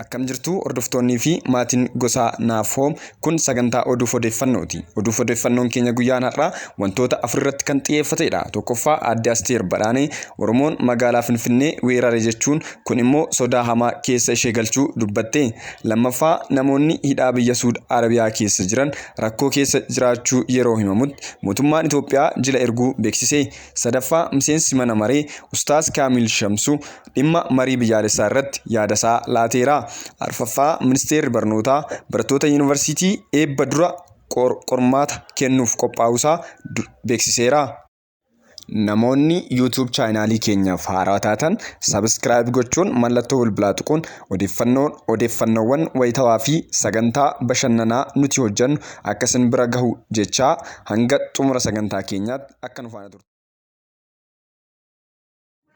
Akkam jirtu hordoftoonnii fi maatiin gosa Naafoom kun sagantaa oduuf odeeffannooti. Oduuf odeeffannoon keenya guyyaan har'aa wantoota afur irratti kan xiyyeeffatedha. Tokkoffaa Aadde Asteer Badhaanee Oromoon magaalaa Finfinnee weerare jechuun kun immoo sodaa hamaa keessa ishee galchuu dubbatte. Lammaffaa namoonni hidhaa biyya Suud Arabiyaa keessa jiran rakkoo keessa jiraachuu yeroo himamutti mootummaan Itoophiyaa jila erguu beeksise. Sadaffaa miseensi mana maree Ustaaz Kaamil Shamsuu dhimma marii biyyaalessaa irratti yaadasaa laateera. Arfaffaa ministeerri barnootaa barattoota yuunivarsiitii eebba dura qormaata kennuuf qophaa'uusaa beeksiseera. Namoonni YouTube chaanaalii keenyaaf haaraa taatan subscribe gochuun mallattoo bilbilaa tuquun odeeffannoowwan wayitawaa fi sagantaa bashannanaa nuti hojjannu akka isin bira gahu jechaa hanga xumura sagantaa keenyaatti akka nu faana turtan.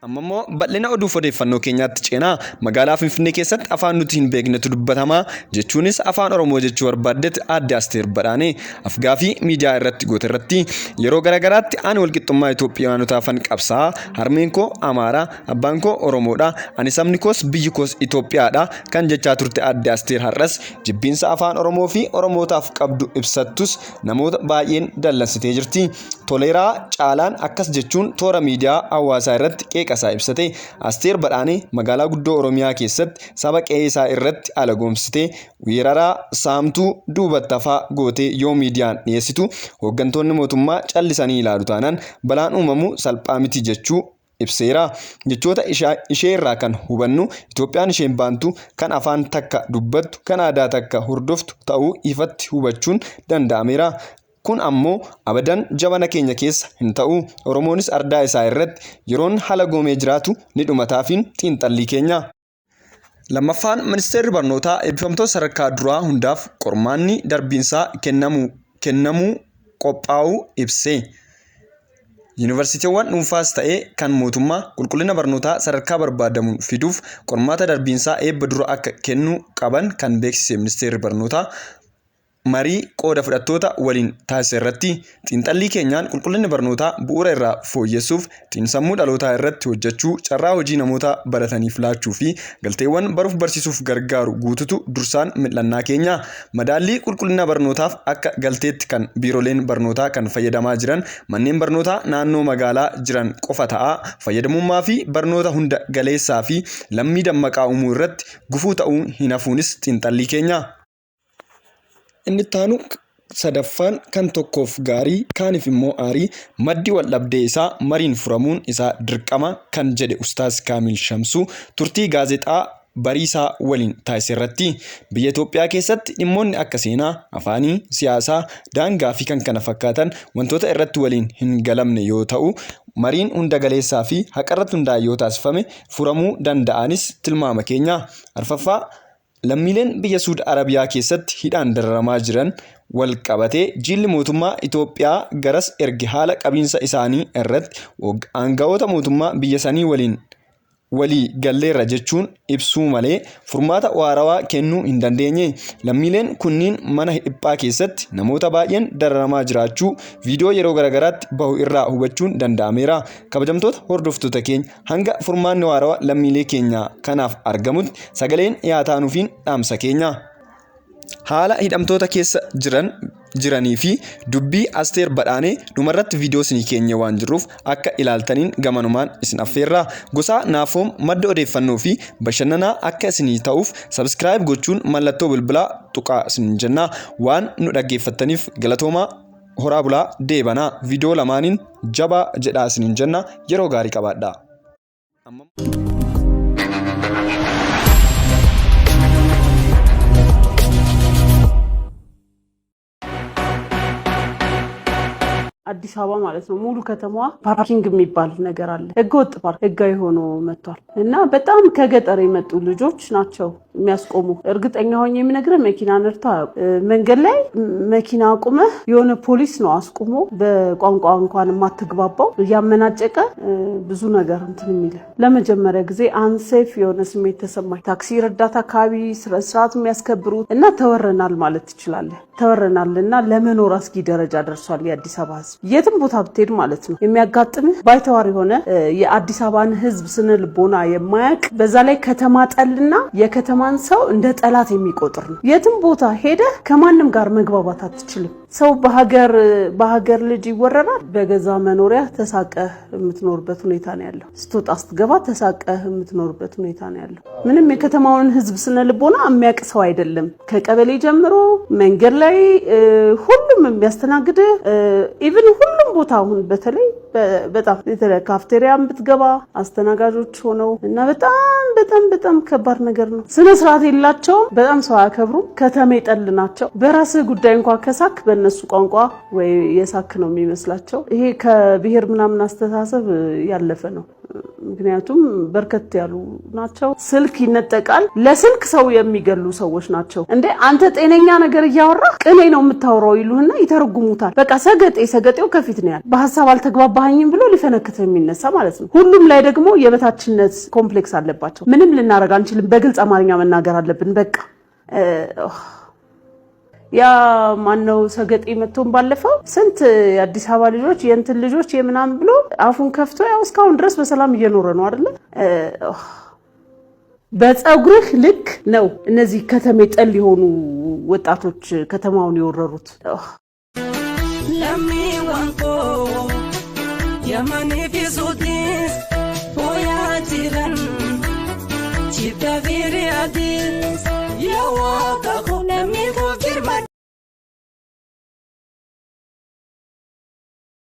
Ammoo bal'ina oduuf odeeffannoo keenyaatti ceenaa magaalaa Finfinnee keessatti afaan nuti hin beeknetu dubbatamaa jechuunis afaan Oromoo jechuu barbaaddetti Aadde Asteer Badhaanee afgaaffii miidiyaa irratti goote irratti yeroo garagaraatti ani walqixxummaa Itoophiyaanotaafan qabsaa harmeen koo Amaaraa abbaan koo Oromoodha ani sabni koos biyyi koos Itoophiyaadha kan jechaa turte Aadde Asteer har'as jibbiinsa afaan Oromoo fi Oromootaaf qabdu ibsattus namoota baay'een dallansitee jirti. Toleeraa Caalaan akkas jechuun toora miidiyaa hawaasaa irratti qeeqasaa ibsate. Asteer Badhaanee magaalaa guddoo Oromiyaa keessatti saba qe'ee isaa irratti alagoomsitee weeraraa saamtuu duubatti hafaa gootee yoo miidiyaan dhiyeessitu hooggantoonni mootummaa callisanii ilaalu taanaan balaan uumamu salphaa miti jechuu ibseera. Jechoota ishee irraa kan hubannu Itoophiyaan isheen baantu kan afaan takka dubbattu kan aadaa takka hordoftu ta'uu ifatti hubachuun danda'ameera. Kun ammoo abadan jabana keenya keessa hin ta'u. Oromoonis ardaa isaa irratti yeroon halagoomee jiraatu ni dhumataafiin xiinxallii keenya. Lammaffaan ministeerri barnootaa eebbifamtoota sadarkaa duraa hundaaf qormaanni darbiinsaa kennamuu qophaa'uu ibse. Yuunivarsiitiiwwan dhuunfaas ta'ee kan mootummaa qulqullina barnootaa sadarkaa barbaadamuun fiduuf qormaata darbiinsaa eebba dura akka kennuu qaban kan beeksise ministeerri barnootaa marii qooda fudhattoota waliin taasise irratti xiinxallii keenyaan qulqullinni barnootaa bu'uura irraa fooyyessuuf xiinsammuu dhalootaa irratti hojjechuu carraa hojii namoota barataniif laachuu fi galteewwan baruuf barsiisuuf gargaaru guututu dursaan mil'annaa keenya. Madaallii qulqullina barnootaaf akka galteetti kan biiroleen barnootaa kan fayyadamaa jiran manneen barnootaa naannoo magaalaa jiran qofa ta'a. Fayyadamummaa fi barnoota hunda galeessaa fi lammii dammaqaa uumuu irratti gufuu ta'uu hin hafuunis xiinxallii keenya. Inni taanu sadaffaan kan tokkoof gaarii kaaniif immoo aarii maddi wal dhabdee isaa mariin furamuun isaa dirqama kan jedhe Ustaaz Kaamil Shamsuu turtii gaazexaa bariisaa waliin taasise irratti biyya Itoophiyaa keessatti dhimmoonni akka seenaa, afaanii, siyaasaa, daangaa fi kan kana fakkaatan wantoota irratti waliin hin galamne yoo ta'u mariin hunda galeessaa fi haqarratti hundaa'e yoo taasifame furamuu danda'anis tilmaama keenya. Arfaffaa lammiileen biyya Suud Arabiyaa keessatti hidhaan dararamaa jiran wal qabatee jilli mootummaa Itoophiyaa garas erge haala qabiinsa isaanii irratti aangawoota mootummaa biyya sanii walii galleerra jechuun ibsuu malee furmaata waarawaa kennuu hin dandeenye. Lammiileen kunniin mana hidhaa keessatti namoota baay'een dararamaa jiraachuu viidiyoo yeroo garagaraatti bahu irraa hubachuun danda'ameera. Kabajamtoota hordoftoota keenya hanga furmaanni waarawaa lammiilee keenya kanaaf argamutti sagaleen dhiyaataanuufiin dhaamsa keenya. Haala hidhamtoota keessa jiranii fi dubbii Asteer Badhaanee dhumarratti viidiyoo isinii keenya waan jirruuf akka ilaaltaniin gamanumaan isin affeerra. Gosa Naafoom madda odeeffannoo fi bashannanaa akka isinii ta'uuf subscribe gochuun mallattoo bilbilaa tuqaa isin jenna. Waan nu dhaggeeffattaniif galatoomaa horaa bulaa deebanaa. Viidiyoo lamaaniin jabaa jedhaa isin jenna. Yeroo gaarii qabaadhaa. አዲስ አበባ ማለት ነው ሙሉ ከተማዋ ፓርኪንግ የሚባል ነገር አለ። ህገወጥ ፓርክ ህጋዊ ሆኖ መጥቷል እና በጣም ከገጠር የመጡ ልጆች ናቸው የሚያስቆሙ። እርግጠኛ ሆኜ የምነግርህ መኪና ነርተው መንገድ ላይ መኪና አቁመ የሆነ ፖሊስ ነው አስቆሞ በቋንቋ እንኳን የማትግባባው ያመናጨቀ ብዙ ነገር እንትን የሚል ለመጀመሪያ ጊዜ አንሴፍ የሆነ ስሜት ተሰማኝ። ታክሲ ረዳት አካባቢ ስርዓት የሚያስከብሩት እና ተወረናል ማለት ትችላለህ። ተወረናልና ለመኖር አስጊ ደረጃ ደርሷል የአዲስ አበባ ህዝብ። የትም ቦታ ብትሄድ ማለት ነው የሚያጋጥምህ ባይተዋር የሆነ የአዲስ አበባን ህዝብ ስነ ልቦና የማያቅ በዛ ላይ ከተማ ጠልና የከተማ የከተማን ሰው እንደ ጠላት የሚቆጥር ነው። የትም ቦታ ሄደህ ከማንም ጋር መግባባት አትችልም። ሰው በሀገር ልጅ ይወረራል። በገዛ መኖሪያ ተሳቀህ የምትኖርበት ሁኔታ ነው ያለው። ስትወጣ ስትገባ ተሳቀህ የምትኖርበት ሁኔታ ነው ያለው። ምንም የከተማውን ህዝብ ስነልቦና የሚያውቅ ሰው አይደለም። ከቀበሌ ጀምሮ መንገድ ላይ ሁሉም የሚያስተናግድህ ኢቭን ሁሉም ቦታ አሁን በተለይ በጣም ካፍቴሪያም ብትገባ አስተናጋጆች ሆነው እና በጣም ከባድ ነገር ነው። ስነ ስርዓት የላቸውም። በጣም ሰው አያከብሩም። ከተማ ይጠል ናቸው። በራስህ ጉዳይ እንኳን ከሳክ በእነሱ ቋንቋ ወይ የሳክ ነው የሚመስላቸው። ይሄ ከብሔር ምናምን አስተሳሰብ ያለፈ ነው። ምክንያቱም በርከት ያሉ ናቸው። ስልክ ይነጠቃል። ለስልክ ሰው የሚገሉ ሰዎች ናቸው። እንዴ አንተ ጤነኛ ነገር እያወራ ቅኔ ነው የምታወራው ይሉህና ይተረጉሙታል። በቃ ሰገጤው ከፊት ነው ያለ። በሐሳብ አልተግባባኝም ብሎ ሊፈነክት የሚነሳ ማለት ነው። ሁሉም ላይ ደግሞ የበታችነት ኮምፕሌክስ አለባቸው። ምንም ልናረግ አንችልም። በግልጽ አማርኛ መናገር አለብን። በቃ ያ ማነው ሰገጤ መጥቶን ባለፈው ስንት የአዲስ አበባ ልጆች የእንትን ልጆች የምናምን ብሎ አፉን ከፍቶ ያው እስካሁን ድረስ በሰላም እየኖረ ነው አይደለ? በፀጉርህ ልክ ነው እነዚህ ከተሜ ጠል የሆኑ ወጣቶች ከተማውን የወረሩት። ለሚዋንቆ የማኔ ፊሱቲ